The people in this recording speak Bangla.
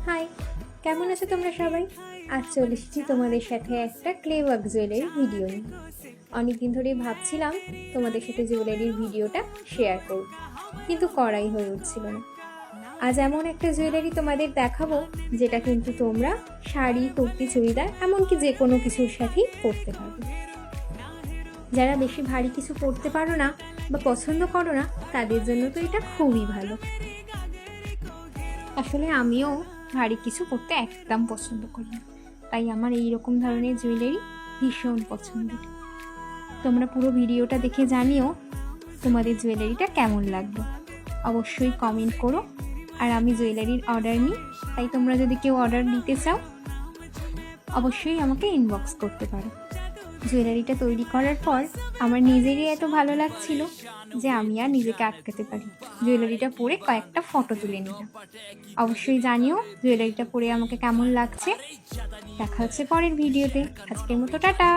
হাই, কেমন আছো তোমরা সবাই? আজ চলে এসেছি তোমাদের সাথে একটা ক্লে ওয়ার্ক জুয়েলারির ভিডিও নিয়ে। অনেকদিন ধরেই ভাবছিলাম তোমাদের সাথে জুয়েলারির ভিডিওটা শেয়ার করব, কিন্তু করাই হয়ে উঠছিল না। আজ এমন একটা জুয়েলারি তোমাদের দেখাবো যেটা কিন্তু তোমরা শাড়ি, কুর্তি, চুড়িদার এমনকি যে কোনো কিছুর সাথেই পরতে পারবে। যারা বেশি ভারী কিছু পরতে পারো না বা পছন্দ করো না, তাদের জন্য তো এটা খুবই ভালো। আসলে আমিও ভারী কিছু পরতে একদম পছন্দ করি না, তাই আমার এই রকম ধরনের জুয়েলারি ভীষণ পছন্দের। তোমরা পুরো ভিডিওটা দেখে জানিও তোমাদের জুয়েলারিটা কেমন লাগলো। অবশ্যই কমেন্ট করো। আর আমি জুয়েলারির অর্ডার নিই, তাই তোমরা যদি কেউ অর্ডার দিতে চাও অবশ্যই আমাকে ইনবক্স করতে পারো। জুয়েলারিটা তৈরি করার পর আমার নিজেরই এত ভালো লাগছিল যে আমি আর নিজেকে আটকাতে পারি, জুয়েলারিটা পরে কয়েকটা ফটো তুলে নিলাম। অবশ্যই জানিও জুয়েলারিটা পরে আমাকে কেমন লাগছে। দেখা হচ্ছে পরের ভিডিওতে। আজকের মতো টাটা।